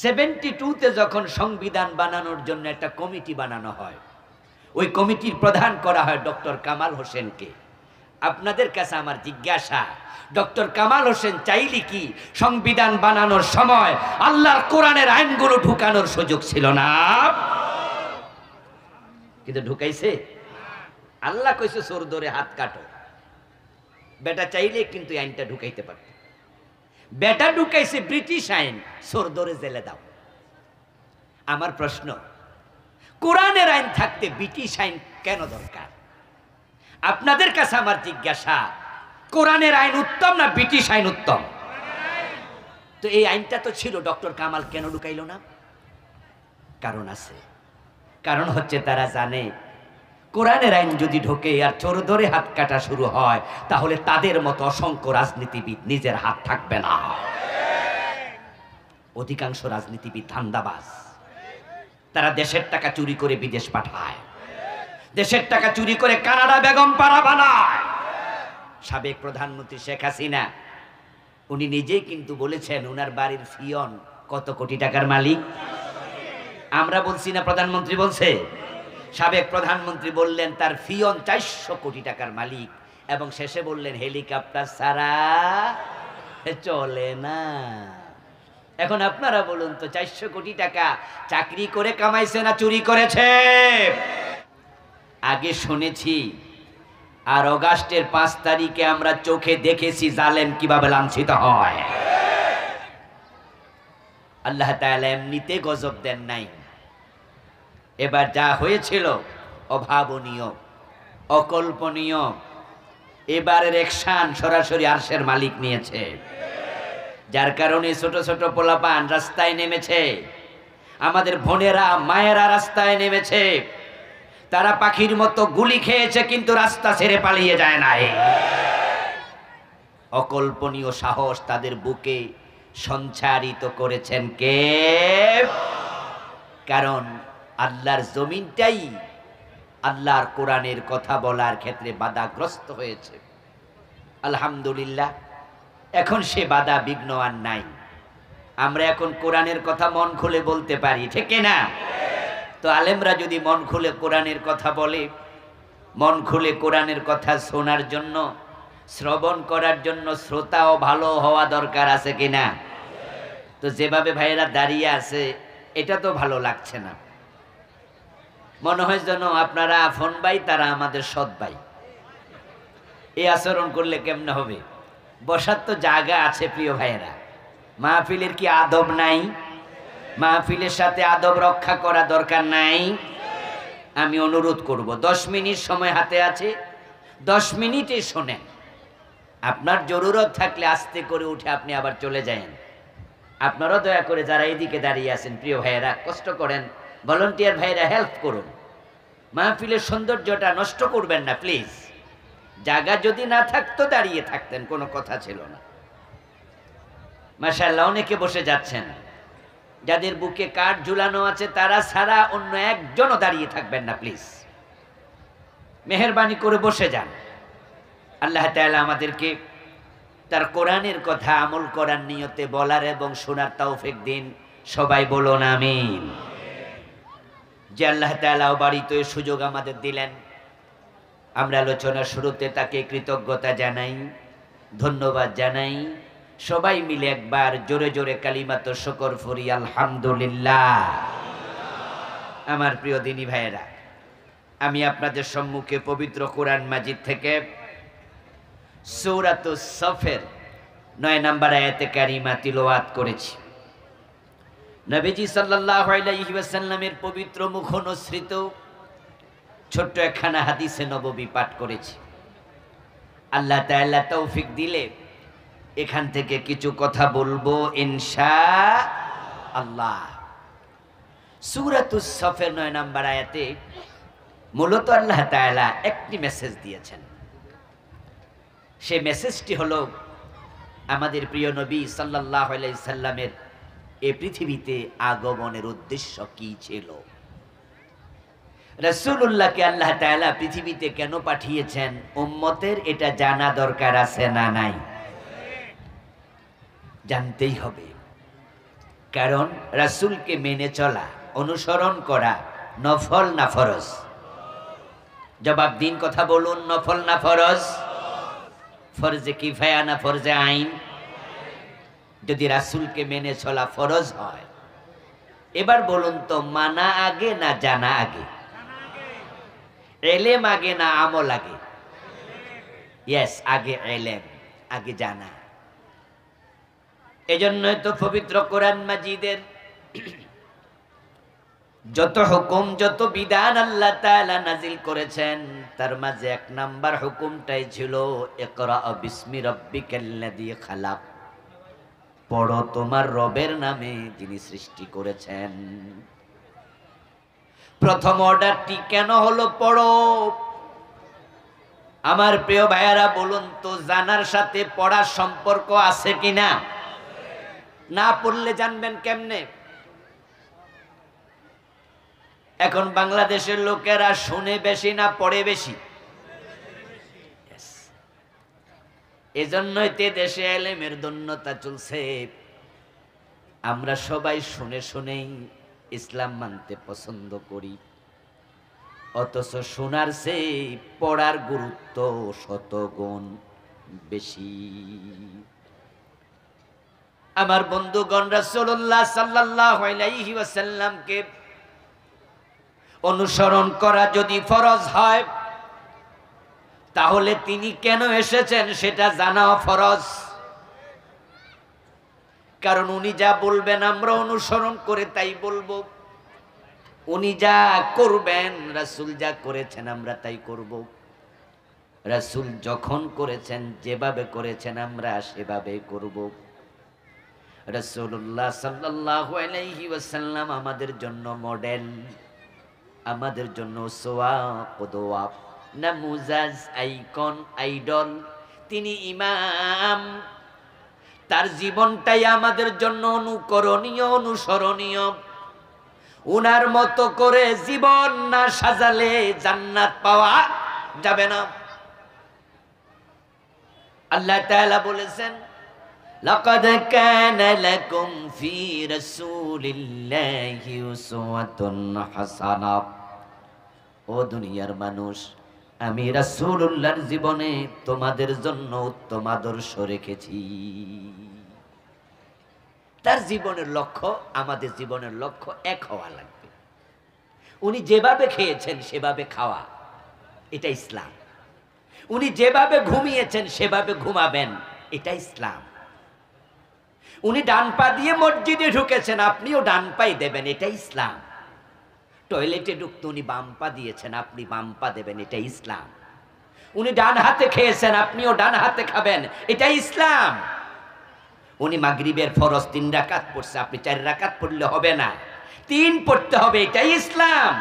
72-তে যখন সংবিধান বানানোর জন্য একটা কমিটি বানানো হয়, ওই কমিটির প্রধান করা হয় ডক্টর কামাল হোসেনকে। আপনাদের কাছে আমার জিজ্ঞাসা, ডক্টর কামাল হোসেন চাইলে কি সংবিধান বানানোর সময় আল্লাহর কোরআনের আইনগুলো ঢুকানোর সুযোগ ছিল না? কিন্তু ঢুকাইছে? আল্লাহ কইছে চোর ধরে হাত কাটো। বেটা চাইলে কিন্তু আইনটা ঢুকাইতে পারত। বেটা ঢুকাইছে ব্রিটিশ আইন, চোর ধরে জেলে দাও। আমার প্রশ্ন, কোরআনের আইন থাকতে ব্রিটিশ আইন কেন দরকার? আপনাদের কাছে আমার জিজ্ঞাসা, কোরআনের আইন উত্তম না ব্রিটিশ আইন উত্তম? তো এই আইনটা তো ছিল, ডক্টর কামাল কেন ঢুকাইল না? কারণ আছে। কারণ হচ্ছে তারা জানে কোরআনের আইন যদি ঢোকে আর চোর ধরে হাত কাটা শুরু হয়, তাহলে তাদের মতো অসংখ্য রাজনীতিবিদ নিজের হাত থাকবে না। অধিকাংশ রাজনীতিবিদ ধান্দাবাজ। তারা দেশের টাকা চুরি করে বিদেশ পাঠায়, দেশের টাকা চুরি করে কানাডা বেগম পাড়া বানায়। সাবেক প্রধানমন্ত্রী শেখ হাসিনা উনি নিজেই কিন্তু বলেছেন উনার বাড়ির ফিয়ন কত কোটি টাকার মালিক। আমরা বলছি না, প্রধানমন্ত্রী বলছে। সাবেক প্রধানমন্ত্রী বললেন তার ফিয়ন 400 কোটি টাকার মালিক, এবং শেষে বললেন হেলিকপ্টার ছাড়া চলে না। এখন আপনারা বলুন তো, 400 কোটি টাকা চাকরি করে কামাইছে না চুরি করেছে? আগে শুনেছি, আর অগাস্টের 5 তারিখে আমরা চোখে দেখেছি জালেম কিভাবে লাঞ্ছিত হয়। আল্লাহ তাআলা এমনিতে গজব দেন নাই। এবার যা হয়েছিল অভাবনীয়, অকল্পনীয়। এবারের অ্যাকশন সরাসরি আরশের মালিক নিয়েছে, যার কারণে ছোট ছোট পোলাপান রাস্তায় নেমেছে। আমাদের বোনেরা মায়েরা রাস্তায় নেমেছে। তারা পাখির মতো গুলি খেয়েছে, কিন্তু রাস্তা ছেড়ে পালিয়ে যায় নাই। অকল্পনীয় সাহস তাদের বুকে সঞ্চারিত করেছেন কে? কারণ আল্লাহর জমিনটাই আল্লাহর কোরআনের কথা বলার ক্ষেত্রে বাধাগ্রস্ত হয়েছে। আলহামদুলিল্লাহ, এখন সে বাধা বিঘ্ন আর নাই। আমরা এখন কোরআনের কথা মন খুলে বলতে পারি, ঠিক না? তো আলেমরা যদি মন খুলে কোরআনের কথা বলে, মন খুলে কোরআনের কথা শোনার জন্য, শ্রবণ করার জন্য শ্রোতাও ভালো হওয়া দরকার, আছে কিনা? তো যেভাবে ভাইয়েরা দাঁড়িয়ে আছে, এটা তো ভালো লাগছে না। মনে হয় যেন আপনারা আফন ভাই, তারা আমাদের সৎ ভাই। এই আচরণ করলে কেমনে হবে? বসার তো জায়গা আছে প্রিয় ভাইয়েরা। মাহফিলের কি আদব নাই? মাহফিলের সাথে আদব রক্ষা করা দরকার নাই? আমি অনুরোধ করব, 10 মিনিট সময় হাতে আছে, 10 মিনিটে শোনেন। আপনার জরুরত থাকলে আস্তে করে উঠে আপনি আবার চলে যায়েন। আপনারাও দয়া করে যারা এদিকে দাঁড়িয়ে আছেন প্রিয় ভাইয়েরা, কষ্ট করেন, ভলান্টিয়ার ভাইয়েরা হেল্প করুন। মাহফিলের সৌন্দর্যটা নষ্ট করবেন না প্লিজ। জায়গা যদি না থাকতো দাঁড়িয়ে থাকতেন, কোনো কথা ছিল না। মাশাআল্লাহ, অনেকে বসে যাচ্ছেন। যাদের বুকে কাঠ ঝুলানো আছে তারা ছাড়া অন্য একজনও দাঁড়িয়ে থাকবেন না প্লিজ। মেহেরবানি করে বসে যান। আল্লাহ তাআলা আমাদেরকে তার কোরআনের কথা আমল করার নিয়তে বলার এবং শোনার তৌফিক দিন। সবাই বলুন আমিন। যে আল্লাহ তাআলা বাড়িতে সুযোগ আমাদের দিলেন, আমরা আলোচনার শুরুতে তাকে কৃতজ্ঞতা জানাই, ধন্যবাদ জানাই। সবাই মিলে একবার জোরে জোরে কালিমাত শুকর ফুরি আলহামদুলিল্লাহ। আমার প্রিয় দিনী ভাইয়েরা, আমি আপনাদের সম্মুখে পবিত্র কোরআন মাজিদ থেকে সূরাতুস সফের 9 নম্বর আয়াতে কারিমা তিলাওয়াত করেছি। নবীজি সাল্লাল্লাহু আলাইহি ওয়াসাল্লামের পবিত্র মুখ অনুসৃত ছোট্ট একখানা হাদিসে নববী পাঠ করেছি। আল্লাহ তাআলা তৌফিক দিলে এখান থেকে কিছু কথা বলবো ইনশাআল্লাহ। সূরাতুস সফের 9 নম্বর আয়াতে মূলত আল্লাহ তাআলা একটি মেসেজ দিয়েছেন। সেই মেসেজটি হলো আমাদের প্রিয় নবী সাল্লাল্লাহু আলাইহি সাল্লামের এই পৃথিবীতে আগমনের উদ্দেশ্য কি ছিল। রাসূলুল্লাহকে আল্লাহ তাআলা পৃথিবীতে কেন পাঠিয়েছেন, উম্মতের এটা জানা দরকার আছে না নাই? জানতেই হবে। কারণ রাসূলকে মেনে চলা, অনুসরণ করা নফল না ফরজ? জবাব দিন, কথা বলুন, নফল না ফরজ? ফরজে কিফায়া না ফরজে আইন? যদি রাসূলকে মেনে চলা ফরজ হয়, এবার বলুন তো মানা আগে না জানা আগে? এলেম আগে না আমল আগে? ইয়েস, আগে এলেম, আগে জানা। এজন্যই তো পবিত্র কোরআন মাজিদের যত হুকুম, যত বিধান আল্লাহ তাআলা নাজিল করেছেন, তার মাঝে এক নাম্বার হুকুমটাই ছিল ইকরা বিসমি রাব্বিকাল্লাযী খালাক, পড়ো তোমার রবের নামে যিনি সৃষ্টি করেছেন। প্রথম অর্ডারটি কেন হলো পড়ো? আমার প্রিয় ভাইয়ারা বলুন তো, জানার সাথে পড়ার সম্পর্ক আছে কিনা? না পড়লে জানবেন কেমনে? এখন বাংলাদেশের লোকেরা শুনে বেশি না পড়ে বেশি? এজন্যই তে দেশে এলেমের দন্যতা চলছে। আমরা সবাই শুনে শুনেই ইসলাম মানতে পছন্দ করি, অথচ শোনার চেয়ে পড়ার গুরুত্ব শতগুণ বেশি। আমার বন্ধুগণ, রাসূলুল্লাহ সাল্লাল্লাহু আলাইহি ওয়াসাল্লামকে অনুসরণ করা যদি ফরজ হয়, তাহলে তিনি কেন এসেছেন সেটা জানাও ফরজ। কারণ উনি যা বলবেন আমরা অনুসরণ করে তাই বলবো। উনি যা করবেন, রাসূল যা করেছেন আমরা তাই করব। রাসূল যখন করেছেন, যেভাবে করেছেন আমরা সেভাবে করব। রাসূলুল্লাহ সাল্লাল্লাহু আলাইহি ওয়াসাল্লাম আমাদের জন্য মডেল, আমাদের জন্য উসওয়া, কুদওয়া, নামুজাজ, আইকন, আইডল। তিনি ইমাম, তার জীবনটাই আমাদের জন্য অনুকরণীয়, অনুসরণীয়। উনার মতো করে জীবন না সাজালে জান্নাত পাওয়া যাবে না। আল্লাহ তাআলা বলেছেন, লাকাদ কানা লাকুম ফি রাসূলিল্লাহি উসওয়াতুন হাসানাহ। ও দুনিয়ার মানুষ, আমি রাসূলুল্লাহর জীবনে তোমাদের জন্য উত্তম আদর্শ রেখেছি। তার জীবনের লক্ষ্য, আমাদের জীবনের লক্ষ্য এক হওয়া লাগবে। উনি যেভাবে খেয়েছেন সেভাবে খাওয়া, এটা ইসলাম। উনি যেভাবে ঘুমিয়েছেন সেভাবে ঘুমাবেন, এটা ইসলাম। উনি ডান পা দিয়ে মসজিদে ঢুকেছেন, আপনিও ডান পাই দেবেন, এটা ইসলাম। টয়লেটে ঢুকতে উনি বাম পা দিয়েছেন, আপনি বাম পা দেবেন, এটা ইসলাম। উনি ডান হাতে খেয়েছেন, আপনিও ডান হাতে খাবেন, এটা ইসলাম। উনি মাগরিবের ফরজ 3 রাকাত পড়ছে, আপনি 4 রাকাত পড়লে হবে না, 3 পড়তে হবে, এটাই ইসলাম।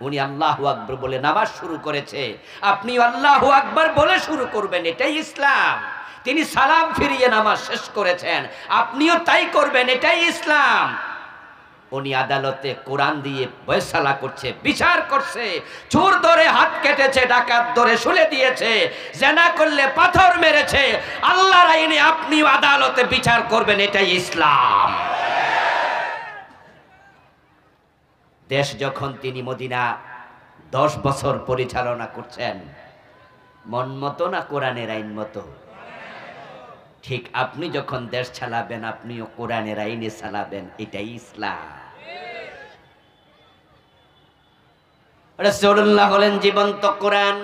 উনি আল্লাহু আকবার বলে নামাজ শুরু করেছে, আপনি আল্লাহু আকবার বলে শুরু করবেন, এটাই ইসলাম। তিনি সালাম ফিরিয়ে নামাজ শেষ করেছেন, আপনিও তাই করবেন, এটাই ইসলাম। উনি আদালতে কোরআন দিয়ে ফয়সালা করছে, বিচার করছে। চোর ধরে হাত কেটেছে, ডাকাত ধরে শুলে দিয়েছে, জেনা করলে পাথর মেরেছে। আল্লাহর আইনে আপনি আদালতে বিচার করবেন, এটাই ইসলাম। দেশ যখন তিনি মদিনা 10 বছর পরিচালনা করছেন, মন মতো না কোরআনের আইন মতো? ঠিক আপনি যখন দেশ চালাবেন, আপনিও কোরআনের আইনে চালাবেন, এটাই ইসলাম। রাসূলুল্লাহ হলেন জীবন্ত কোরআন,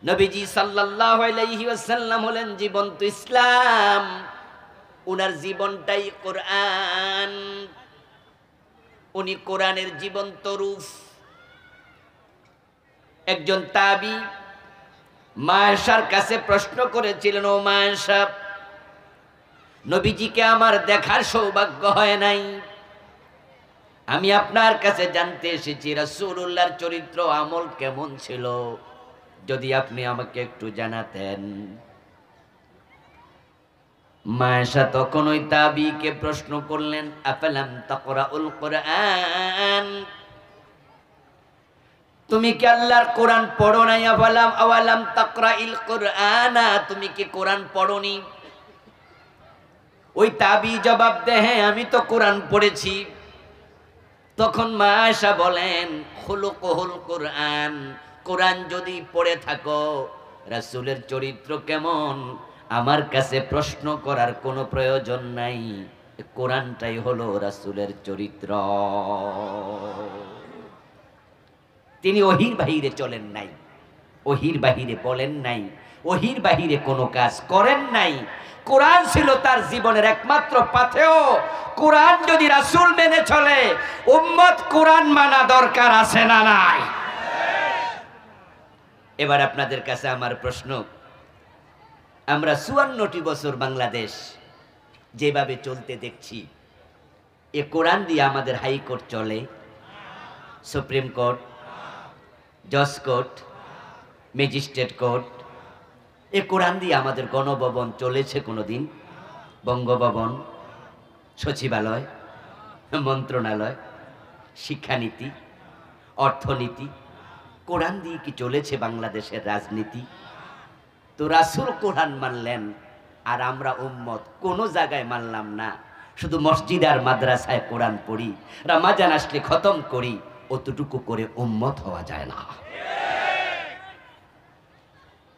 নবীজি সাল্লাল্লাহু আলাইহি ওয়াসাল্লাম হলেন জীবন্ত ইসলাম। উনার জীবনটাই কোরআন, উনি কোরআনের জীবন্ত রূপ। একজন তাবী মা আয়েশার কাছে প্রশ্ন করেছিলেন, ও মা আয়েশা, নবীজিকে আমার দেখার সৌভাগ্য হয় নাই, আমি আপনার কাছে জানতে এসেছি রাসূলুল্লাহর চরিত্র আমল কেমন ছিল, যদি আপনি আমাকে একটু জানাতেন। মা আয়েশা তখন ওই তাবীকে প্রশ্ন করলেন, আফালাম তাকরাউল কুরআন, তুমি কি আল্লাহর কোরআন পড়ো নাই? আওয়ালাম তাকরাইল কুরআনা, তুমি কি কোরআন পড়োনি? ওই তাবি জবাব দেয়, হ্যাঁ আমি তো কোরআন পড়েছি। তখন মা আয়েশা বলেন, খুলুকুহুল কোরআন, কোরআন যদি পড়ে থাকো, রাসূলের চরিত্র কেমন আমার কাছে প্রশ্ন করার কোনো প্রয়োজন নাই, কোরআনটাই হলো রাসূলের চরিত্র। তিনি ওহির বাহিরে চলেন নাই, ওহির বাহিরে বলেন নাই, ওহির বাহিরে কোনো কাজ করেন নাই। কোরআন ছিল তার জীবনের একমাত্র পাথেয়। কোরআন যদি রাসূল মেনে চলে, উম্মত কোরআন মানা দরকার আছে না নাই? এবার আপনাদের কাছে আমার প্রশ্ন, আমরা ৫৪টি বছর বাংলাদেশ যেভাবে চলতে দেখছি, এ কোরআন দিয়ে আমাদের হাইকোর্ট চলে, সুপ্রিম কোর্ট, জজ কোর্ট, ম্যাজিস্ট্রেট কোর্ট, এ কোরআন দিয়ে আমাদের গণভবন চলেছে কোনোদিন? বঙ্গভবন, সচিবালয়, মন্ত্রণালয়, শিক্ষানীতি, অর্থনীতি, কোরআন দিয়ে কি চলেছে বাংলাদেশের রাজনীতি? তো রাসূল কোরআন মানলেন, আর আমরা উম্মত কোনো জায়গায় মানলাম না, শুধু মসজিদ আর মাদ্রাসায় কোরআন পড়ি, রমাজান আসলে খতম করি, অতটুকু করে উম্মত হওয়া যায় না।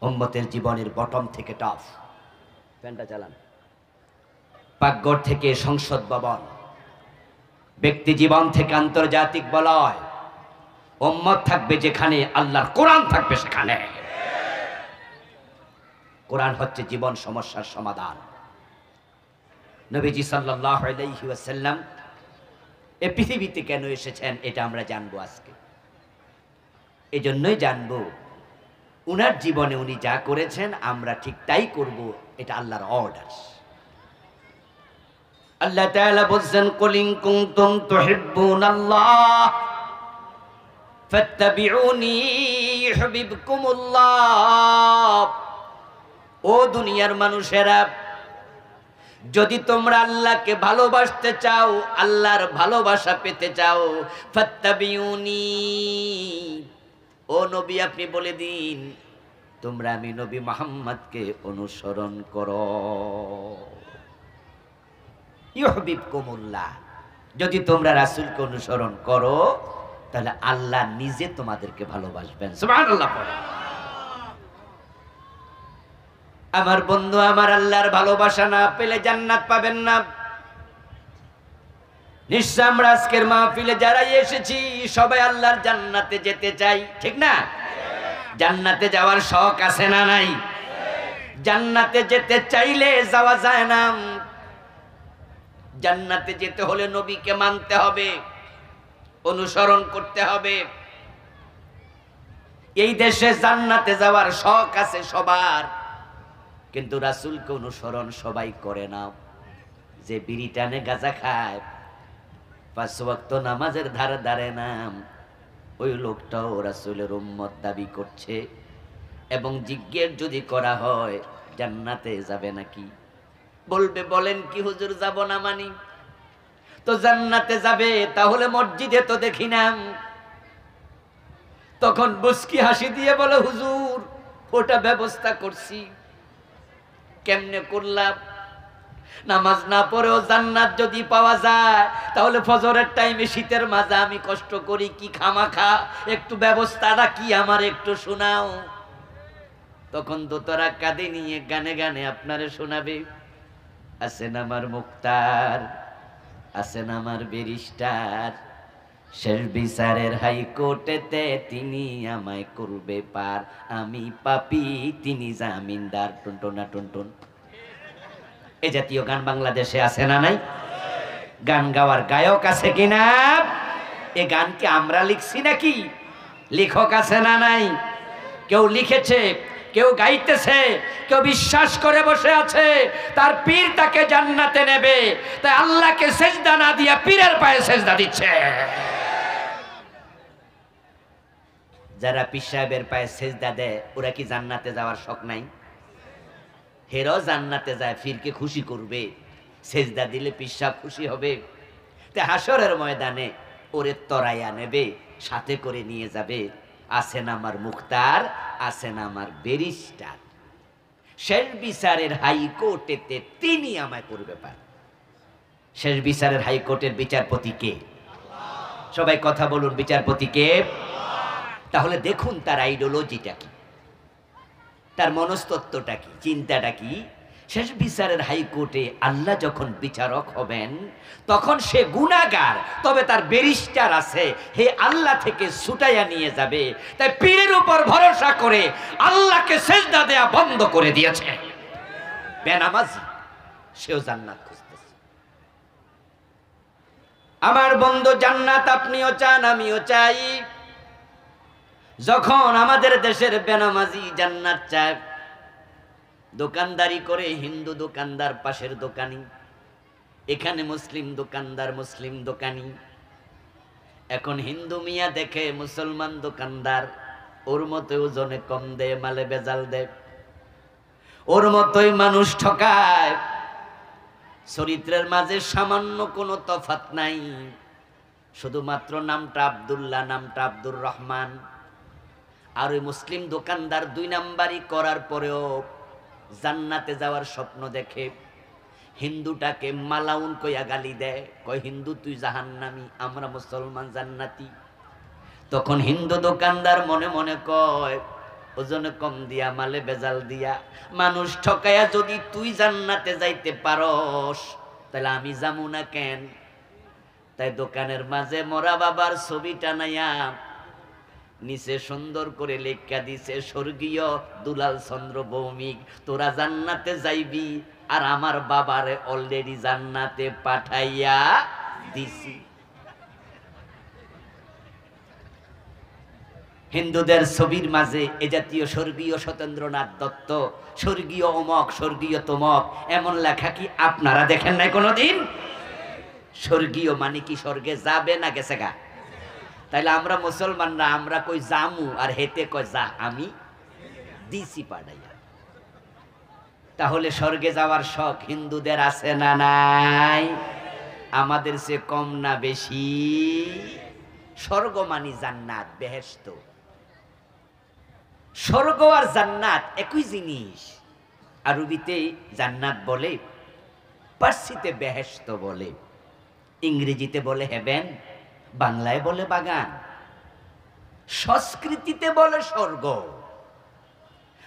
উম্মতের জীবনের বটম থেকে টপ, ফ্যানটা চালান, পাকঘর থেকে সংসদ ভবন, ব্যক্তি জীবন থেকে আন্তর্জাতিক বলয়, উম্মত থাকবে যেখানে আল্লাহর কোরআন থাকবে সেখানে। কোরআন হচ্ছে জীবন সমস্যার সমাধান। নবীজি সাল্লাল্লাহু আলাইহি ওয়াসাল্লাম এই পৃথিবীতে কেন এসেছেন এটা আমরা জানবো আজকে। এজন্যই জানবো উনার জীবনে উনি যা করেছেন আমরা ঠিক তাই করব, এটা আল্লাহর অর্ডার। আল্লাহ তাআলা বলেন, কুল ইন কুনতুম তুহিব্বুনাল্লাহ ফাত্তাবিউনি ইউহিব্বুকুমুল্লাহ। ও দুনিয়ার মানুষেরা, যদি তোমরা আল্লাহকে ভালোবাসতে চাও, আল্লাহর ভালোবাসা পেতে চাও, ফাত্তাবিউনি, ও নবী আপনি বলে দিন তোমরা আমি নবী মুহাম্মদকে অনুসরণ করো। ইউহিব্বুকুমুল্লাহ, যদি তোমরা রাসূলকে অনুসরণ করো তাহলে আল্লাহ নিজে তোমাদেরকে ভালোবাসবেন। সুবহানাল্লাহ পড়ে। আমার বন্ধু, আমার আল্লাহর ভালোবাসা না পেলে জান্নাত পাবেন না। নিশ্চয় আমরা আজকের মাহফিলে যারা এসেছি সবাই আল্লাহর জান্নাতে যেতে চাই, ঠিক না? জান্নাতে যাওয়ার শখ আছে না নাই? জান্নাতে যেতে চাইলে যাওয়া যায় না। জান্নাতে যেতে হলে নবীকে মানতে হবে, অনুসরণ করতে হবে। এই দেশে জান্নাতে যাওয়ার শখ আছে সবার, কিন্তু রাসূলকে অনুসরণ সবাই করে না। যে বিড়ি টানে গাঁজা খায়, ৫ ওয়াক্ত নামাজের ধারে ধারে নাম, ওই লোকটাও রাসূলের উম্মত দাবি করছে। এবং জিজ্ঞেস যদি করা হয় জান্নাতে যাবে নাকি, বলবে বলেন কি হুজুর যাব না মানি। তো জান্নাতে যাবে, তাহলে মসজিদে তো দেখি না। তখন বুসকি হাসি দিয়ে বলে, হুজুর ওটা ব্যবস্থা করছি। কেমনে করলাম? নামাজ না পড়েও জান্নাত যদি পাওয়া যায়, তাহলে ফজরের টাইমে শীতের মাঝে আমি কষ্ট করি কি খামাখা, একটু ব্যবস্থাটা কি আমার একটু শোনাও। তখন দোতরা কাঁদে নিয়ে গানে গানে আপনারে শোনাবে, আছেন আমার মুক্তার, আছেন আমার ব্যারিস্টার, শেষ বিচারের হাইকোর্টেতে তিনি আমায় করবে পার, আমি পাপী তিনি জামিনদার, টুনটুনা টুনটুন। এই জাতীয় গান বাংলাদেশে আছে না নাই? গান গাওয়ার গায়ক আছে কিনা? এ গান কি আমরা লিখছি নাকি? লেখক আছে না নাই? কেউ লিখেছে, কেউ গাইতেছে, কেউ বিশ্বাস করে বসে আছে তার পীর তাকে জান্নাতে নেবে, তাই আল্লাহকে সেজদা না দিয়া পীরের পায়ে সেজদা দিচ্ছে। যারা পীর সাহেবের পায়ে সেজদা দেয় ওরা কি জান্নাতে যাওয়ার শখ নাই? হেরাও জান্নাতে যায়, পীরকে খুশি করবে, সেজদা দিলে পীর সাহেব খুশি হবে। তে হাসরের ময়দানে ওরে তরাইয়া নেবে, সাথে করে নিয়ে যাবে, আছেন আমার মুখতার, আছেন আমার ব্যারিস্টার, শেষ বিচারের হাইকোর্টেতে তিনি আমায় করবে পার। শেষ বিচারের হাইকোর্টের বিচারপতি কে? সবাই কথা বলুন, বিচারপতি কে? তাহলে দেখুন তার আইডিওলজিটা কি, তার মনস্তত্ত্বটা কি, চিন্তাটা কি। শেষ বিচারের হাইকোর্টে আল্লাহ যখন বিচারক হবেন তখন সে গুনাহগার, তবে তার ব্যারিস্টার আছে, হে আল্লাহ থেকে ছুটাইয়া নিয়ে যাবে। তাই পীরের উপর ভরসা করে আল্লাহকে সেজদা দেয়া বন্ধ করে দিয়েছে। বেনামাজি সেও জান্নাত খুঁজতেছে। আমার বন্ধু জান্নাত আপনিও চান, আমিও চাই। যখন আমাদের দেশের বেনামাজি জান্নাত চায়, দোকানদারি করে হিন্দু দোকানদার পাশের দোকানি, এখানে মুসলিম দোকানদার মুসলিম দোকানি। এখন হিন্দু মিয়া দেখে মুসলমান দোকানদার, ওর মতো ওজনে কম দেয়, মালে বেজাল দেয়, ওর মতোই মানুষ ঠকায়। চরিত্রের মাঝে সামান্য কোনো তফাৎ নাই, শুধুমাত্র নামটা আব্দুল্লাহ, নামটা আব্দুর রহমান। আর ওই মুসলিম দোকানদার 2 নাম্বারি করার পরেও জান্নাতে যাওয়ার স্বপ্ন দেখে। হিন্দুটাকে মালাউন কইয়া গালি দেয়, কয় হিন্দু তুই জাহান্নামী, আমরা মুসলমান জান্নাতি। তখন হিন্দু দোকানদার মনে মনে কয়, ওজনে কম দিয়া, মালে বেজাল দিয়া, মানুষ ঠকাইয়া যদি তুই জান্নাতে যাইতে পারস, তাহলে আমি যামু না কেন? তাই দোকানের মাঝে মরা বাবার ছবি টানাইয়া নিচে সুন্দর করে লেখা দিছে, স্বর্গীয় দুলাল চন্দ্র ভৌমিক, তোরা জান্নাতে যাইবি, আর আমার বাবারে অলরেডি জান্নাতে পাঠাইয়া দিছি। হিন্দুদের ছবির মাঝে এ জাতীয় স্বর্গীয় সত্যেন্দ্রনাথ দত্ত, স্বর্গীয় অমক, স্বর্গীয় তমক এমন লেখা কি আপনারা দেখেন নাই কোনোদিন? স্বর্গীয় মানে কি স্বর্গে যাবে না গেছে গা? তাইলে আমরা মুসলমানরা আমরা কই জামু, আর হেতে কয় যা আমি দিছি পাঠাইয়া। তাহলে স্বর্গে যাওয়ার শখ হিন্দুদের আছে না নাই? আমাদের চেয়ে কম না বেশি? স্বর্গ মানি জান্নাত, বেহেশত। স্বর্গ আর জান্নাত একই জিনিস। আরবিতে জান্নাত বলে, পার্সিতে বেহেশত বলে, ইংরেজিতে বলে হেভেন, বাংলায় বলে বাগান, সংস্কৃতিতে বলে স্বর্গ।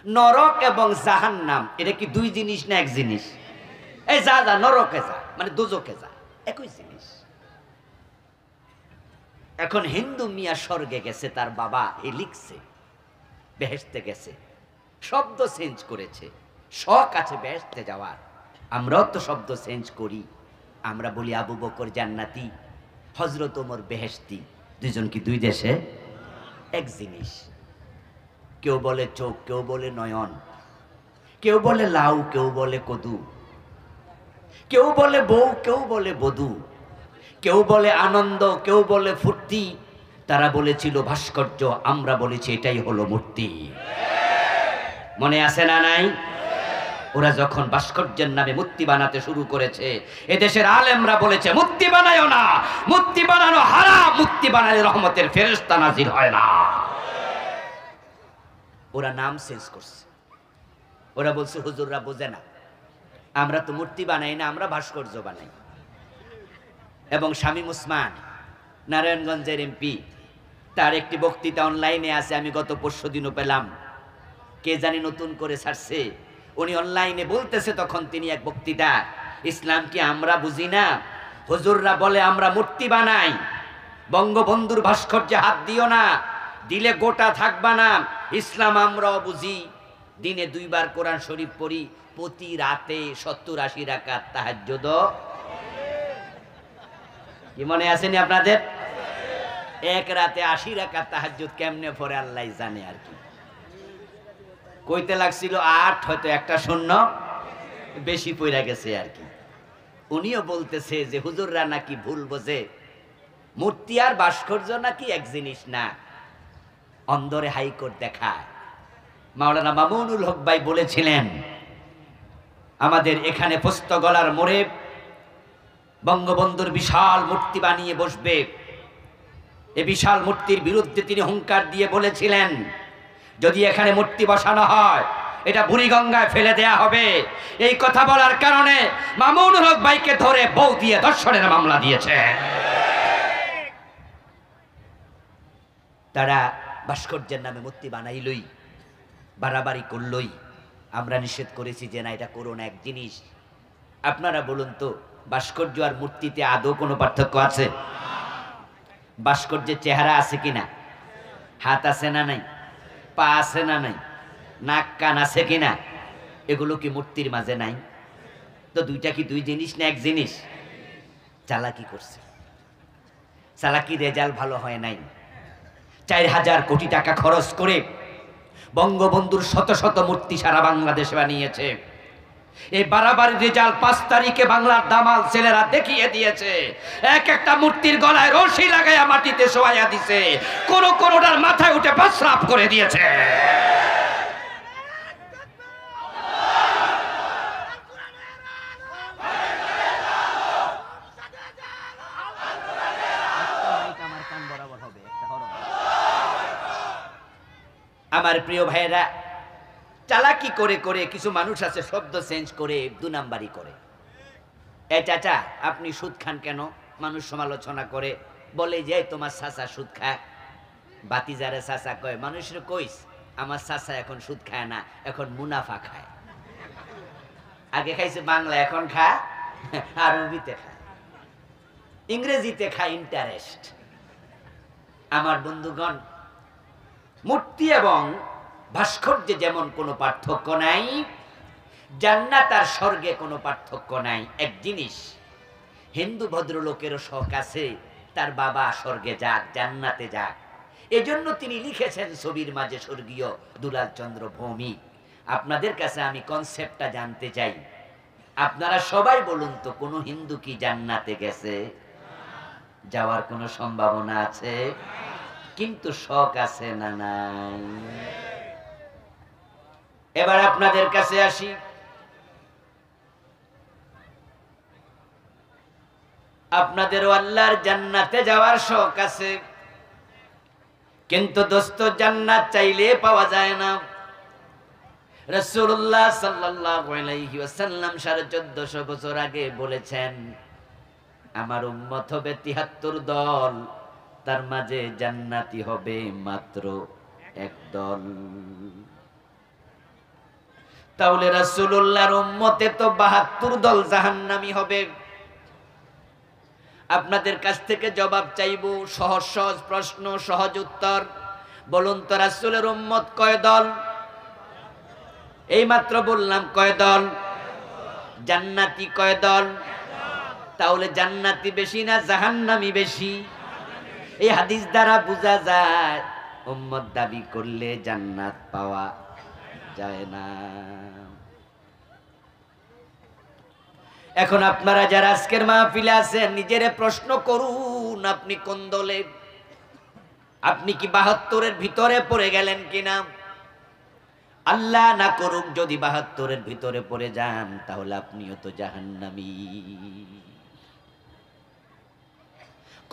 নরক এবং জাহান্নাম এটা কি 2 জিনিস না 1 জিনিস? এই যা যা নরকে যা মানে দোজখে যা, একই জিনিস। এখন হিন্দু মিয়া স্বর্গে গেছে, তার বাবা এ লিখছে বেহেশতে গেছে, শব্দ চেঞ্জ করেছে, শখ আছে বেহেশতে যাওয়ার। আমরাও তো শব্দ চেঞ্জ করি, আমরা বলি আবু বকর জান্নাতি, হযরত ওমর বেহেশতি। দুইজন কি 2 দেশে? 1 জিনিস। কেউ বলে চোখ, কেউ বলে নয়ন, কেউ বলে লাউ, কেউ বলে কদু, কেউ বলে বউ, কেউ বলে বধূ, কেউ বলে আনন্দ, কেউ বলে ফুর্তি। তারা বলেছিল ভাস্কর্য, আমরা বলেছি এটাই হলো মূর্তি। মনে আছে না নাই? ওরা যখন ভাস্কর্যের নামে মূর্তি বানাতে শুরু করেছে, এদেশের আলেমরা বলেছে মূর্তি বানায়ও না, মূর্তি বানানো হারাম, মূর্তি বানালে রহমতের ফেরেশতা নাজিল হয় না। ওরা নাম চেঞ্জ করছে। ওরা বলছে হুজুররা বোঝে না, আমরা তো মূর্তি বানাই না, আমরা ভাস্কর্য বানাই। এবং শামীম ওসমান, নারায়ণগঞ্জের এমপি, তার একটি বক্তৃতা অনলাইনে আছে, আমি গত পরশুদিনও পেলাম, কে জানি নতুন করে ছাড়ছে। উনি অনলাইনে বলতেছে, তখন তিনি এক বক্তৃতা, ইসলাম কি আমরা বুঝি না? হুজুররা বলে আমরা মূর্তি বানাই, বঙ্গবন্ধুর ভাস্কর্যে হাত দিও না, দিলে গোটা থাকবা না। ইসলাম আমরাও বুঝি, দিনে 2 বার কোরআন শরীফ পড়ি, প্রতি রাতে 70-80 রাকাত তাহাজ্জুদ। কি মনে আসেনি আপনাদের? এক রাতে 80 রাকাত তাহাজ্জুদ কেমনে পড়ে আল্লাহ জানে। আর কি কইতে লাগছিল 8, হয়তো একটা শূন্য বেশি পড়া গেছে আর কি। উনিও বলতেছে যে হুজুররা নাকি ভুল বোঝে, মূর্তি আর ভাস্কর্য নাকি 1 জিনিস না। অন্দরে হাইকোর্ট দেখায়। মাওলানা মামুনুল হক ভাই বলেছিলেন, আমাদের এখানে পোস্তগলার মোড়ে বঙ্গবন্ধুর বিশাল মূর্তি বানিয়ে বসবে। এই বিশাল মূর্তির বিরুদ্ধে তিনি হুঙ্কার দিয়ে বলেছিলেন, যদি এখানে মূর্তি বসানো হয় এটা বুড়িগঙ্গায় ফেলে দেয়া হবে। এই কথা বলার কারণে মামুনুল হক ভাইকে ধরে বউ দিয়ে ধর্ষণের মামলা দিয়েছে। তারা ভাস্কর্যের নামে মূর্তি বানাইলই, বাড়াবাড়ি করলই। আমরা নিষেধ করেছি যে না, এটা করো না। এক জিনিস আপনারা বলুন তো, ভাস্কর্য আর মূর্তিতে আদৌ কোনো পার্থক্য আছে? ভাস্কর্যের চেহারা আছে কিনা? হাত আছে না নাই? পা আছে না নাই? নাক কান আছে কিনা? এগুলো কি মূর্তির মাঝে নাই? তো দুইটা কি দুই জিনিস না এক জিনিস? চালাকি করছে, চালাকি রেজাল্ট ভালো হয় নাই। 4000 কোটি টাকা খরচ করে বঙ্গবন্ধুর শত শত মূর্তি সারা বাংলাদেশে বানিয়েছে। এই বাড়াবাড়ি রেজাল্ট 5 তারিখে বাংলার দামাল ছেলেরা দেখিয়ে দিয়েছে। এক একটা মূর্তির গলায় রশি লাগাইয়া মাটিতে শোয়াইয়া দিছে, কোনোটার মাথায় উঠে প্রস্রাব করে দিয়েছে। আমার প্রিয় ভাইয়েরা, চালাকি করে করে কিছু মানুষ আছে শব্দ চেঞ্জ করে 2 নাম্বারি করে। এই চাচা আপনি সুদ খান কেন? মানুষ সমালোচনা করে, বলে যে তোমার চাচা সুদ খায়। বাতিজারে চাচা কয়, মানুষের কইস আমার চাচা এখন সুদ খায় না, এখন মুনাফা খায়। আগে খাইছে বাংলা, এখন খায় আরবিতে খায়, ইংরেজিতে খায় ইন্টারেস্ট। আমার বন্ধুগণ, মূর্তি এবং ভাস্কর্যে যেমন কোনো পার্থক্য নাই, জান্নাত আর স্বর্গে কোনো পার্থক্য নাই। এক জিনিস, হিন্দু ভদ্রলোকেরও শখ আছে তার বাবা স্বর্গে যাক, জান্নাতে যাক। এজন্য তিনি লিখেছেন ছবির মাঝে স্বর্গীয় দুলাল চন্দ্র ভৌমিক। আপনাদের কাছে আমি কনসেপ্টটা জানতে চাই, আপনারা সবাই বলুন তো, কোন হিন্দু কি জান্নাতে গেছে? যাওয়ার কোনো সম্ভাবনা আছে? কিন্তু শখ আছে না নাই? এবার আপনাদের কাছে আসি। আপনাদেরও আল্লাহর জান্নাতে যাওয়ার শখ আছে, কিন্তু দোস্ত জান্নাত চাইলে পাওয়া যায় না। রাসূলুল্লাহ সাল্লাল্লাহু আলাইহি ওয়াসাল্লাম 1450 বছর আগে বলেছেন, আমার উম্মত হবে 73 দল, তার মাঝে জান্নাতি হবে মাত্র 1 দল। তাহলে রাসূলুল্লাহর উম্মতে তো 72 দল জাহান্নামী হবে। আপনাদের কাছ থেকে জবাব চাইবো, সহজ সহজ প্রশ্ন, সহজ উত্তর। বলুন তো, রাসূলের উম্মত কয় দল? এই মাত্র বললাম কয় দল? জান্নাতি কয় দল? তাহলে জান্নাতি বেশি না জাহান্নামী বেশি? এই হাদিস দ্বারা বোঝা যায় উম্মত দাবি করলে জান্নাত পাওয়া যায় না। এখন আপনারা যারা আজকের মাহফিলে আছেন, নিজেরে প্রশ্ন করুন, আপনি কোন দলে? আপনি কি 72-এর ভিতরে পড়ে গেলেন কিনা? আল্লাহ না করুক যদি 72-এর ভিতরে পড়ে যান, তাহলে আপনিও তো জাহান্নামী।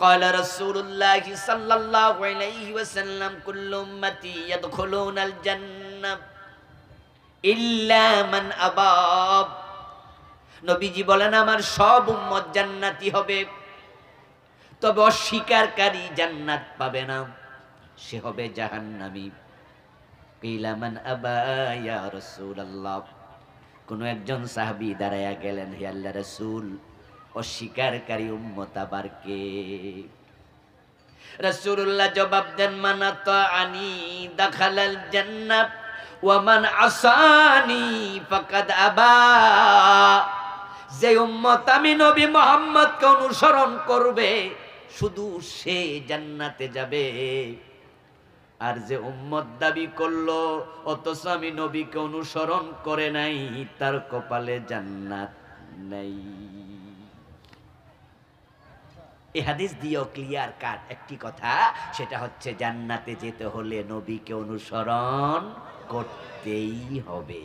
قال رسول الله صلى الله عليه وسلم كل امتي يدخلون الجنة إلا من أبى। নবীজি বলেন, আমার সব উম্মত জান্নাতি হবে, তবে অস্বীকারী জান্নাত পাবে না, সে হবে জাহান্নামী। কিলা মান আবা ইয়া রাসূলুল্লাহ। কোন একজন সাহাবী দাঁড়ায়া গেলেন, হে আল্লাহর রাসূল, অস্বীকারী উম্মত আবার কে? রাসূলুল্লাহ জবাব দেন, মান আতাআনি দাখালাল জান্নাত ওয়া মান আসানি ফাকাদ আবা। যে উম্মত আমি নবী মুহাম্মদকে অনুসরণ করবে, শুধু সে জান্নাতে যাবে। আর যে উম্মত দাবি করলো অথচ আমি নবীকে অনুসরণ করে নাই, তার কপালে জান্নাত নাই। এই হাদিস দিয়েও ক্লিয়ার কাট একটি কথা, সেটা হচ্ছে জান্নাতে যেতে হলে নবীকে অনুসরণ করতেই হবে।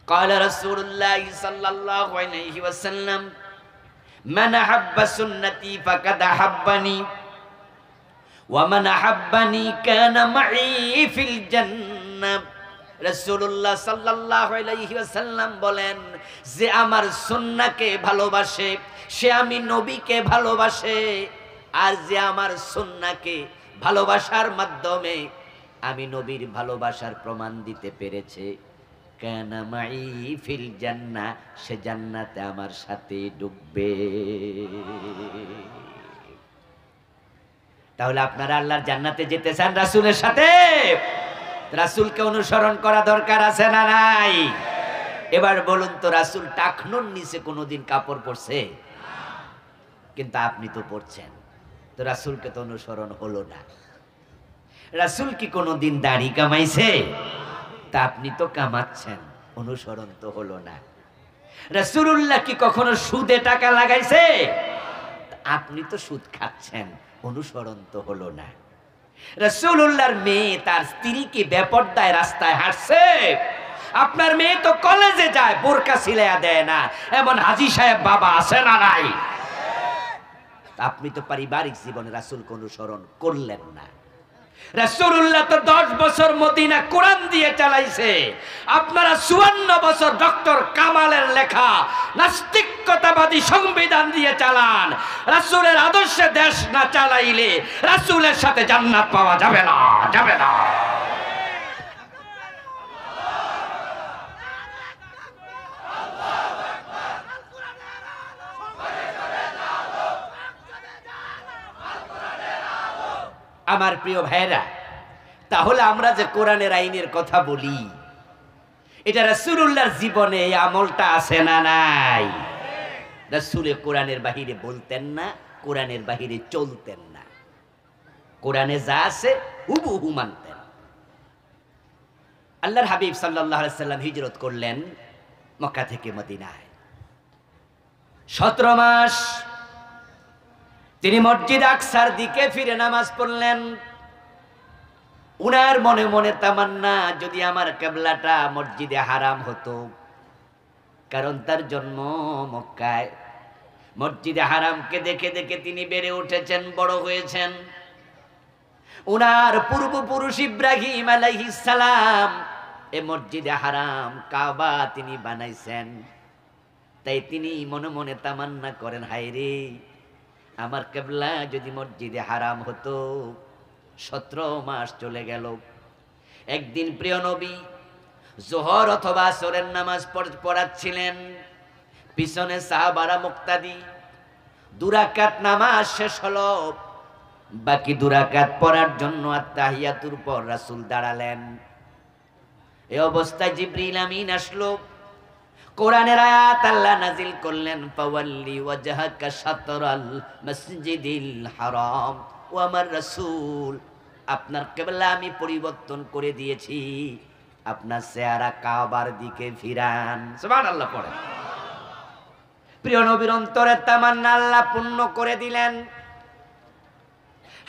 قال رسول الله صلى الله عليه وسلم من أحب سنتي فقد أحبني ومن أحبني كان معي في الجنة। রাসূলুল্লাহ সাল্লাল্লাহু আলাইহি ওয়াসাল্লাম বলেন, যে আমার সুন্নাহকে ভালোবাসে সে আমি নবীকে ভালোবাসে, আর যে আমার সুন্নাহকে ভালোবাসার মাধ্যমে আমি নবীর ভালোবাসার প্রমাণ দিতে পেরেছে, কানা মাই ফিল জান্নাহ, সে জান্নাতে আমার সাথে ডুববে। তাহলে আপনারা আল্লাহর জান্নাতে যেতে চান রাসূলের সাথে? রাসূলকে অনুসরণ করা দরকার আছে না নাই? এবার বলুন তো, রাসূল টাকনুর নিচে কোনোদিন কাপড় পরছে? কিন্তু আপনি তো পরছেন, তো রাসূলকে তো অনুসরণ হলো না। রাসূল কি কোনোদিন দাড়ি কামাইছে? তা আপনি তো কামাচ্ছেন, অনুসরণ তো হলো না। রাসূলুল্লাহ কি কখনো সুদে টাকা লাগাইছে? আপনি তো সুদ খাচ্ছেন, অনুসরণ তো হলো না। রাসূলুল্লাহর মেয়ে তার স্ত্রীকে বেপরদায় রাস্তায় হাঁটছে, আপনার মেয়ে তো কলেজে যায়, বোরকা সিলাইয়া দেয় না, এমন হাজী সাহেব বাবা আছে না নাই? আপনি তো পারিবারিক জীবনে রাসূলকে অনুসরণ করলেন না। রাসূলুল্লাহ তো 10 বছর মদিনা কোরআন দিয়ে চালাইছে, আপনারা 54 বছর ডক্টর কামালের লেখা নাস্তিকতাবাদী সংবিধান দিয়ে চালান। রাসূলের আদর্শে দেশ না চালাইলে রাসূলের সাথে জান্নাত পাওয়া যাবে না, যাবে না। আমার প্রিয় ভাইরা, তাহলে আমরা যে কোরআনের আইনের কথা বলি, এটা রাসূলুল্লাহর জীবনে এই আমলটা আছে না নাই? রাসূল কোরআনের বাহিরে বলতেন না, কোরআনের বাহিরে চলতেন না, কোরআনে যা আছে হুবহু মানতেন। আল্লাহর হাবিব সাল্লাল্লাহু আলাইহি সাল্লাম হিজরত করলেন মক্কা থেকে মদিনায়। 17 মাস তিনি মসজিদ আকসার দিকে ফিরে নামাজ পড়লেন। উনার মনে মনে তামান্না, যদি আমার কিবলাটা মসজিদে হারাম হতো, কারণ তার জন্ম মক্কায়। মসজিদে হারামকে দেখে দেখে তিনি বেড়ে উঠেছেন, বড় হয়েছেন। উনার পূর্বপুরুষ ইব্রাহিম আলাইহিস সালাম এ মসজিদে হারাম কাবা তিনি বানাইছেন। তাই তিনি মনে মনে তামান্না করেন, হায় রে, আমার কিবলা যদি মসজিদে হারাম হতো। 17 মাস চলে গেল। একদিন প্রিয় নবী যোহর অথবা আসরের নামাজ পড়াচ্ছিলেন, পিছনে সাহাবারা মুক্তাদি। 2 রাকাত নামাজ শেষ হলো, বাকি 2 রাকাত পড়ার জন্য আত্তাহিয়াতুর পর রাসূল দাঁড়ালেন। এই অবস্থায় জিবরিল আমিন আসলো, কোরআনের আয়াত আল্লাহ নাজিল করলেন, ফাওয়াল্লি ওয়াজহাকা শাতরাল মসজিদিল হারাম। ও আমার রাসূল, আপনার কিবলা আমি পরিবর্তন করে দিয়েছি, আপনার চেহারা কাবার দিকে ফিরান। সুবহানাল্লাহ পড়েন। প্রিয় নবীর অন্তরের তামান্না আল্লাহ পূর্ণ করে দিলেন।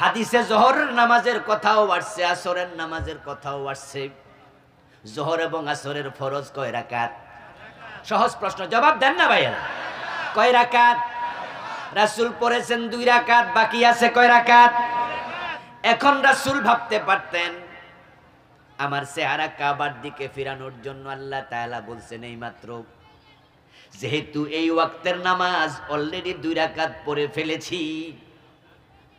হাদিসে যোহরের নামাজের কথাও আসছে, আসরের নামাজের কথাও আসছে। যোহর এবং আসরের ফরজ কয় রাকাত? সহজ প্রশ্ন, জবাব দেন না ভাইয়া। কয় রাকাত? রাসূল পড়েছেন 2 রাকাত, বাকি আছে কয় রাকাত? এখন রাসূল ভাবতে পারতেন, আমার চেহারা কাবার দিকে ফিরানোর জন্য আল্লাহ তাআলা বলছেন এইমাত্র, যেহেতু এই ওয়াক্তের নামাজ অলরেডি 2 রাকাত পড়ে ফেলেছি,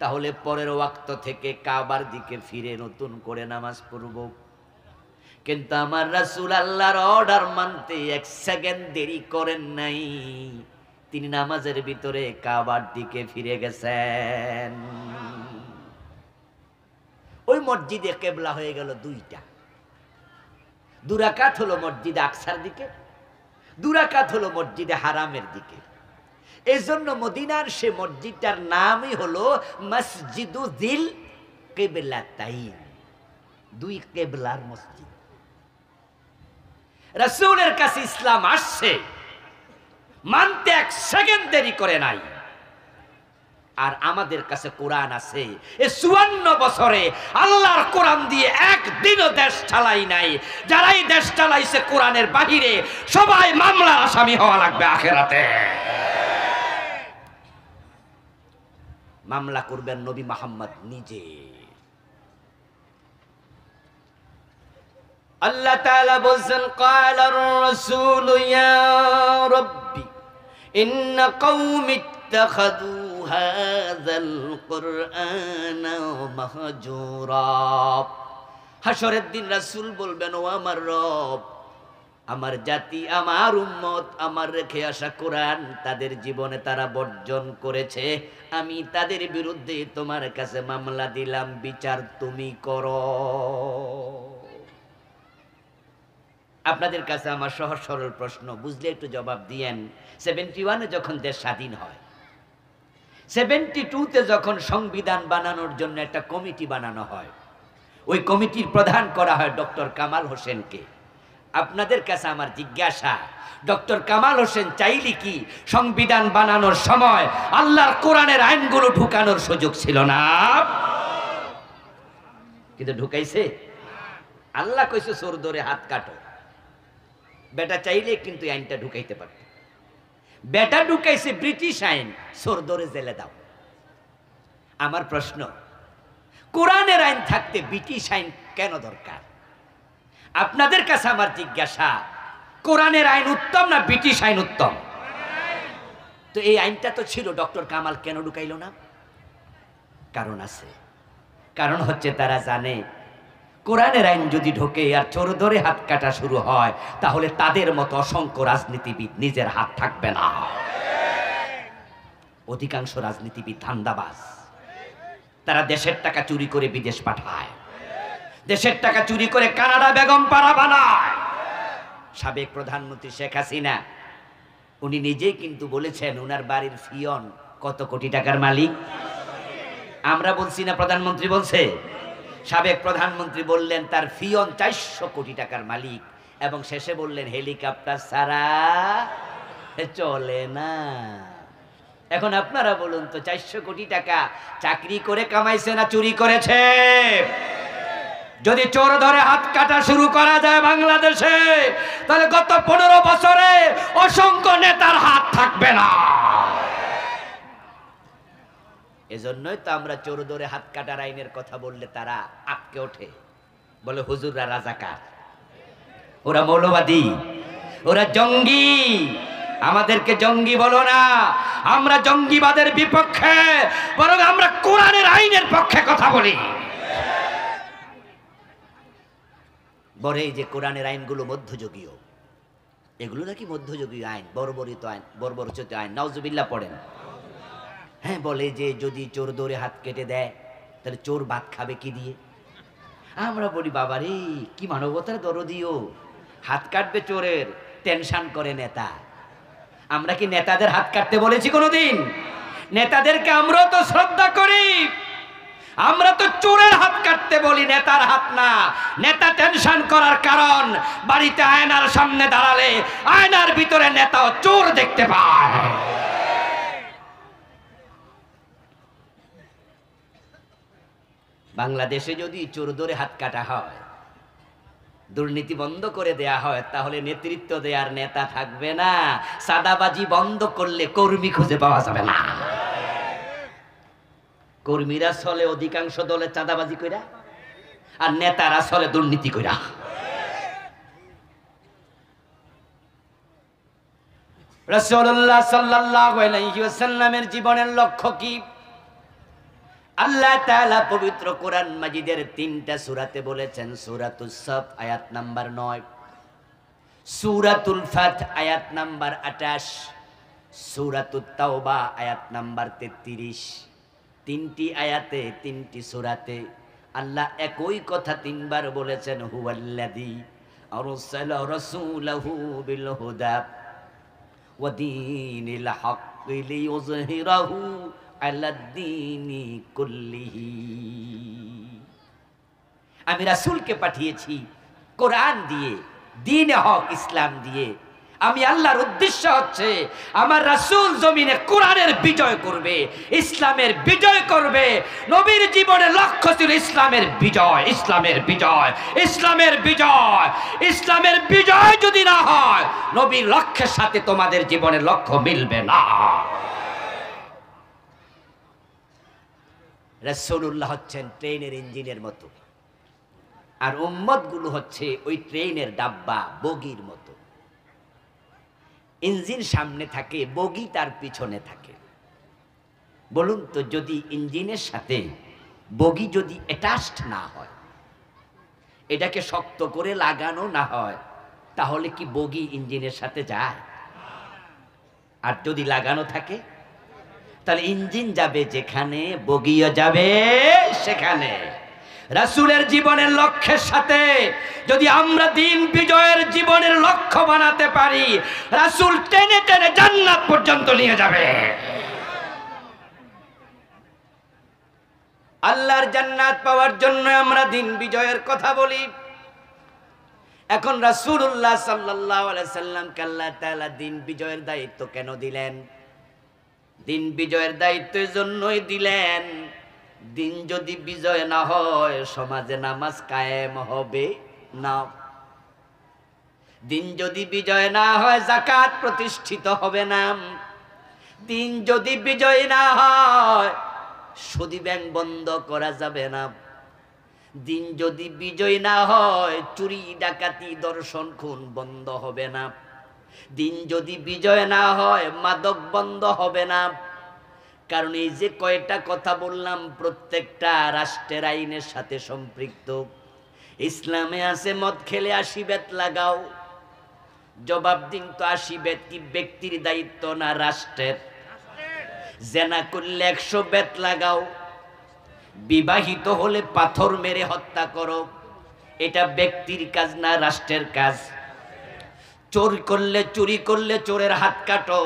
তাহলে পরের ওয়াক্ত থেকে কাবার দিকে ফিরে নতুন করে নামাজ পড়ব। কিন্তু আমার রাসূল আল্লাহর অর্ডার মানতে 1 সেকেন্ড দেরি করেন নাই, তিনি নামাজের ভিতরে কাবার দিকে ফিরে গেছেন। ওই মসজিদে কিবলা হয়ে গেল 2টা। 2 রাকাত হলো মসজিদে আকসার দিকে, 2 রাকাত হলো মসজিদে হারামের দিকে। এজন্য মদিনার সে মসজিদটার নামই হলো মসজিদু যিল কিবলাতাইন, 2 কিবলার মসজিদ। রাসূলের কাছে ইসলাম আসছে, মানতে 1 সেকেন্ড দেরি করে নাই। আর আমাদের কাছে কোরআন আছে, এই 54 বছরে আল্লাহর কোরআন দিয়ে একদিনও দেশ চালাই নাই। যারাই দেশ চালাইছে কোরআনের বাহিরে, সবাই মামলার আসামি হওয়া লাগবে আখিরাতে। মামলা করবেন নবী মুহাম্মদ নিজে। আল্লাহ তাআলা বলেন ক্বালার রাসূল ইয়া রাব্বি ইন্না কওমি ইত্তাখাযু হাযাল কুরআনা মাহজুরা। হাসরের দিন রাসূল বলবেন, ও আমার রব, আমার জাতি, আমার উম্মত, আমার রেখে আসা কোরআন তাদের জীবনে তারা বর্জন করেছে। আমি তাদের বিরুদ্ধে তোমার কাছে মামলা দিলাম, বিচার তুমি করো। আপনাদের কাছে আমার সহজ সরল প্রশ্ন, বুঝলে একটু জবাব দিয়েন। 71-এ যখন দেশ স্বাধীন হয়, 72-তে যখন সংবিধান বানানোর জন্য একটা কমিটি বানানো হয়, ওই কমিটির প্রধান করা হয় ডক্টর কামাল হোসেনকে। আপনাদের কাছে আমার জিজ্ঞাসা, ডক্টর কামাল হোসেন চাইলে কি সংবিধান বানানোর সময় আল্লাহর কোরআনের আইনগুলো ঢুকানোর সুযোগ ছিল না? কিন্তু ঢুকাইছে? আল্লাহ কইছে চোর ধরে হাত কাটো। বেটা চাইলে কিন্তু আইনটা ঢুকাইতে পারত। বেটা ঢুকাইছে ব্রিটিশ আইন, চোর ধরে জেলে দাও। আমার প্রশ্ন, কোরআনের আইন থাকতে ব্রিটিশ আইন কেন দরকার? আপনাদের কাছে আমার জিজ্ঞাসা, কোরআনের আইন উত্তম না ব্রিটিশ আইন উত্তম? তো এই আইনটা তো ছিল, ডক্টর কামাল কেন ঢুকাইল না? কারণ আছে। কারণ হচ্ছে তারা জানে কোরআনের আইন যদি ঢোকে আর চোর ধরে হাত কাটা শুরু হয়, তাহলে তাদের মতো অসংখ্য রাজনীতিবিদ নিজের হাত থাকবে না। অধিকাংশ রাজনীতিবিদ ধান্দাবাজ। তারা দেশের টাকা চুরি করে বিদেশ পাঠায়, দেশের টাকা চুরি করে কানাডা বেগম পাড়া বানায়। সাবেক প্রধানমন্ত্রী শেখ হাসিনা উনি নিজেই কিন্তু বলেছেন উনার বাড়ির ফিয়ন কত কোটি টাকার মালিক। আমরা বলছি না, প্রধানমন্ত্রী বলছে। সাবেক প্রধানমন্ত্রী বললেন তার ফিয়ন 400 কোটি টাকার মালিক, এবং শেষে বললেন হেলিকপ্টার ছাড়া চলে না। এখন আপনারা বলুন তো, 400 কোটি টাকা চাকরি করে কামাইছে না চুরি করেছে? যদি চোর ধরে হাত কাটা শুরু করা যায় বাংলাদেশে, তাহলে গত 15 বছরে অসংখ্য নেতার হাত থাকবে না। এজন্যই তো আমরা চোর ধরে হাত কাটার আইনের কথা বললে তারা আটকে ওঠে, বলে হুজুররা রাজাকার, ওরা মৌলবাদী, ওরা জঙ্গি। আমাদেরকে জঙ্গি বলো না, আমরা জঙ্গিবাদের বিপক্ষে, বরং আমরা কোরআনের আইনের পক্ষে কথা বলি। বলে এই যে কোরআনের আইনগুলো মধ্যযুগীয়, এগুলো নাকি মধ্যযুগীয় আইন, বর্বরিত আইন, বর্বরচিত আইন, নাউজুবিল্লাহ পড়েন। হ্যাঁ, বলে যে যদি চোর ধরে হাত কেটে দেয় তাহলে চোর ভাত খাবে কি দিয়ে? আমরা বলি বাবা রে, কি মানবতার দরদিও, হাত কাটবে চোরের, টেনশন করে নেতা। আমরা কি নেতাদের হাত কাটতে বলেছি কোনোদিন? নেতাদেরকে আমরাও তো শ্রদ্ধা করি, আমরা তো চোরের হাত কাটতে বলি, নেতার হাত না। নেতা টেনশন করার কারণ, বাড়িতে আয়নার সামনে দাঁড়ালে আয়নার ভিতরে নেতাও চোর দেখতে পায়। বাংলাদেশে যদি চোর ধরে হাত কাটা হয়, দুর্নীতি বন্ধ করে দেয়া হয়, তাহলে নেতৃত্ব দেওয়ার নেতা থাকবে না। সাদাবাজি বন্ধ করলে কর্মী খুঁজে পাওয়া যাবে না। কর্মীরা চলে অধিকাংশ দলে চাঁদাবাজি কইরা, আর নেতারা চলে দুর্নীতি কইরা। রাসূলুল্লাহ সাল্লাল্লাহু আলাইহি ওয়াসাল্লামের জীবনের লক্ষ্য কি? আল্লাহ তাআলা পবিত্র কোরআন মাজিদের 3টা সূরাতে বলেছেন। সূরাতুস সাফ আয়াত নাম্বার 9, সূরাতুল ফাত আয়াত নাম্বার 28, সূরাতুত তাওবা আয়াত নাম্বার 33। 3টি আয়াতে, 3টি সূরাতে আল্লাহ একই কথা 3বার বলেছেন। হুয়াল্লাযী আরসালা রাসূলাহু বিল হুদা ওয়া দীনিল হাক্কি লিইয়ুযহিরাহু আলাদ্দীনি কুল্লিহি। আমি রাসূলকে পাঠিয়েছি কোরআন দিয়ে, দ্বীনে হক ইসলাম দিয়ে। আমি আল্লাহর উদ্দেশ্য হচ্ছে আমার রাসূল জমিনে কোরআনের বিজয় করবে, ইসলামের বিজয় করবে। নবীর জীবনের লক্ষ্য ছিল ইসলামের বিজয়, ইসলামের বিজয়, ইসলামের বিজয়। ইসলামের বিজয় যদি না হয়, নবীর লক্ষ্যের সাথে তোমাদের জীবনের লক্ষ্য মিলবে না। রাসূলুল্লাহ হচ্ছেন ট্রেনের ইঞ্জিনের মতো। আর উম্মতগুলো হচ্ছে ওই ট্রেনের ডাব্বা, বগির মতো। ইঞ্জিন সামনে থাকে, বগি তার পিছনে থাকে। বলুন তো, যদি ইঞ্জিনের সাথে বগি যদি অ্যাটাচড না হয়, এটাকে শক্ত করে লাগানো না হয়, তাহলে কি বগি ইঞ্জিনের সাথে যায়? আর যদি লাগানো থাকে, তাহলে ইঞ্জিন যাবে যেখানে, বগিও যাবে সেখানে। রাসূলের জীবনের লক্ষ্যের সাথে যদি আমরা দিন বিজয়ের জীবনের লক্ষ্য বানাতে পারি, রাসূল টেনে টেনে জান্নাত পর্যন্ত নিয়ে যাবে। আল্লাহর জান্নাত পাওয়ার জন্য আমরা দিন বিজয়ের কথা বলি। এখন রাসূলুল্লাহ সাল্লাল্লাহু আলাইহি সাল্লামকে আল্লাহ তাআলা দিন বিজয়ের দায়িত্ব কেন দিলেন? দিন বিজয়ের দায়িত্বের জন্যই দিলেন। দিন যদি বিজয় না হয়, সমাজে নামাজ কায়েম হবে না। দিন যদি বিজয় না হয়, যাকাত প্রতিষ্ঠিত হবে না। দিন যদি বিজয় না হয়, সুদী ব্যাংক বন্ধ করা যাবে না। দিন যদি বিজয় না হয়, চুরি ডাকাতি ধর্ষণ খুন বন্ধ হবে না। দিন যদি বিজয় না হয়, মাদক বন্ধ হবে না। কারণ এই যে কয়টা কথা বললাম, প্রত্যেকটা রাষ্ট্রের আইনের সাথে সম্পৃক্ত। ইসলামে আছে মদ খেলে 80 বেত লাগাও। জবাব দিন তো, 80 বেত কি ব্যক্তির দায়িত্ব না রাষ্ট্রের? জেনা করলে 100 বেত লাগাও। বিবাহিত হলে পাথর মেরে হত্যা করো, এটা ব্যক্তির কাজ না রাষ্ট্রের কাজ? চুরি করলে চোরের হাত কাটো,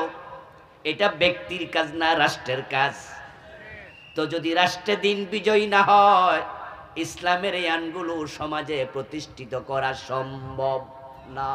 এটা ব্যক্তির কাজ না রাষ্ট্রের কাজ? তো যদি রাষ্ট্রে দিন বিজয়ী না হয়, ইসলামের এই আইনগুলো সমাজে প্রতিষ্ঠিত করা সম্ভব না।